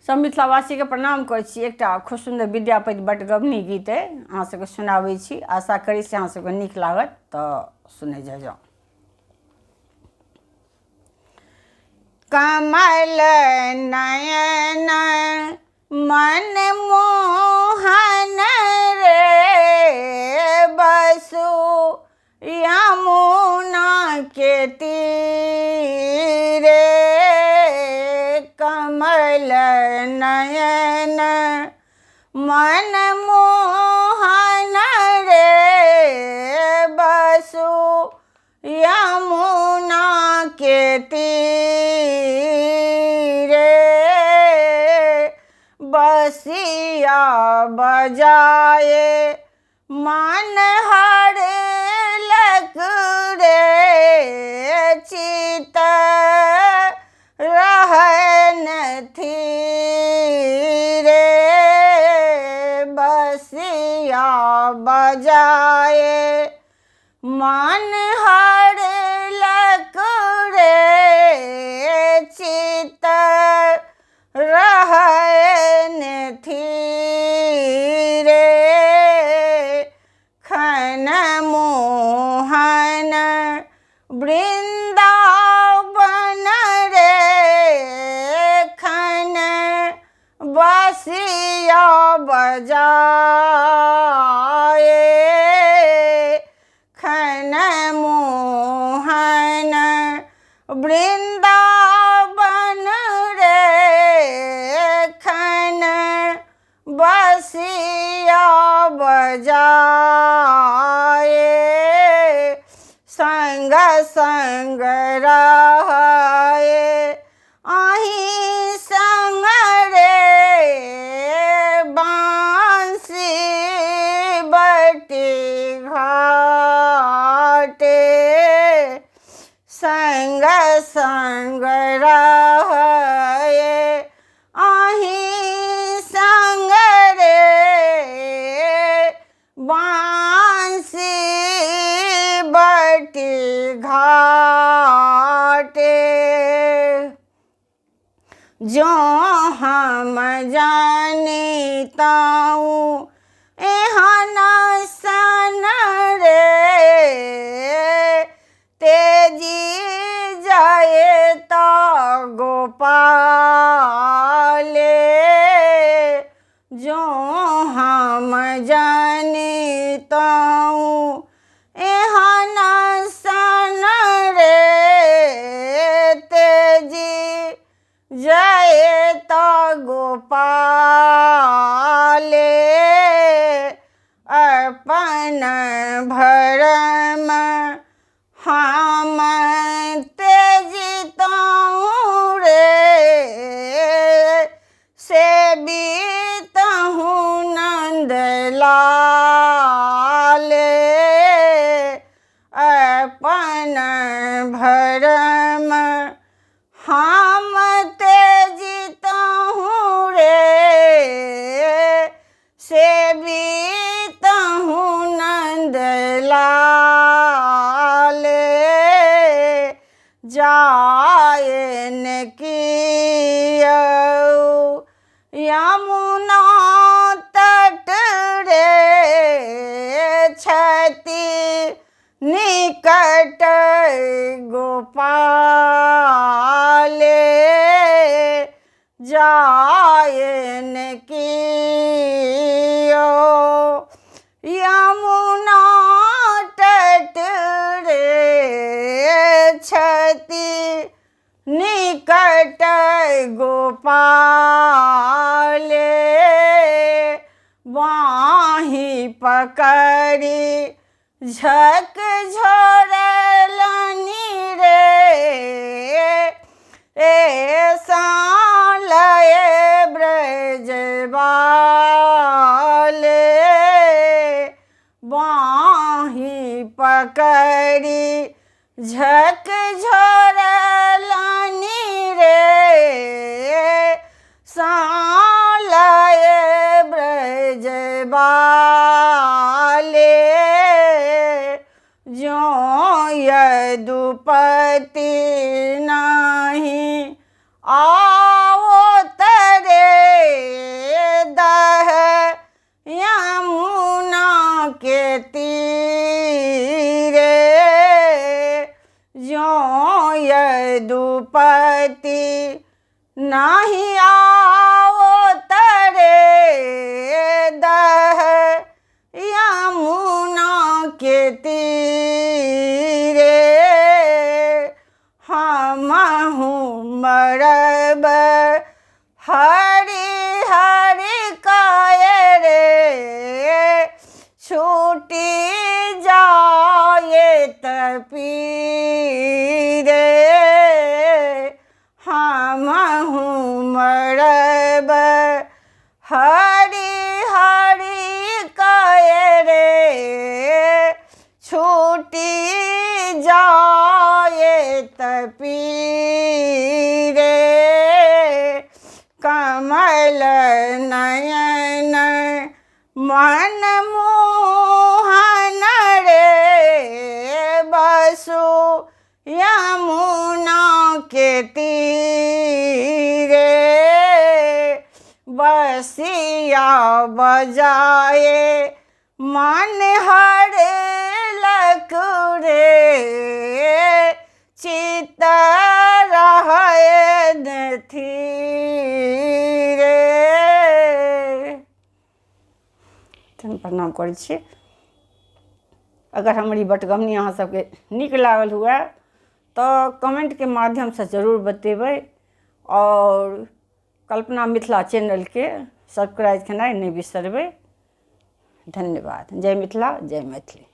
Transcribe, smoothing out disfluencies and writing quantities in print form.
सब मिथिलावासी के प्रणाम करै छी। एकटा खूब सुंदर विद्यापति बटगबनी गीत है, अहाँ सबके सुनाबै छी। आशा करी से अहाँ सबके नीक लागत, तऽ सुनै जाउ। कमल नयन मन मोहन रे, बसु यमुना के तीरे। कमल नयन मन मोहन रे, बसु यमुना के तीरे। बसिया बजाए मन हरलक रे, चित रहन थीरे। बसिया बजाए मन हरलक रे, चित रहन थीरे। खन मोहन वृंदावन रे, खन बसिया बजाए। खन मोहन वृंदावन रे, खन बसिया बजाए। संग संग रहे अहीं संग रे, बांसी बटी घाटे। संग संग रहे अहीं संग रे, बांसी बटी घाटे। जो हम जानिताऊँ एहन सन रे, तेजी जाए तो गोपाले। जो हम जानिताऊँ एहन सन रे, तेजी जाए तो गोपाले। अपन भरम हम तेजिताऊँ रे, से बीतहूँ नंद लाले। अपन भरम हम तेजिताऊँ रे, से बीतहूँ नंद लाले। जायन कियौ यमुना तट रे, छति निकट गोपाले। जायन कियो यमुना तट रे, छति निकट गोपाले। बाँहि पकड़ी झक झोरलनि रे, ऐसा लय ब्रजबाले। बाँहि पकड़ी झक झोरलनि रे, सालय ब्रजबाले। जो यदुपति नहीं आओ तरे, नहीं आओ तरे दह यमुना के तीरे, हमहु मरब हरि हरि कहे रे, छूटी जाए तपीरे, हमहु मरब हरि हरि कहे रे, छूटी जाए तपीरे, कमल नयन मन मोहन रे, बसु यमुना के तीरे, बसिया बजाए मन हर लकुरे, चित रहे धीरे। प्रणाम करै छी। अगर हमारी बटगबनी अहाँ सबके नीक लागल हुए तो कमेंट के माध्यम से जरूर बतेबै, और कल्पना मिथिला चैनल के सब्सक्राइब करनाइ नहीं बिसरबै। धन्यवाद। जय मिथिला, जय मैथिली।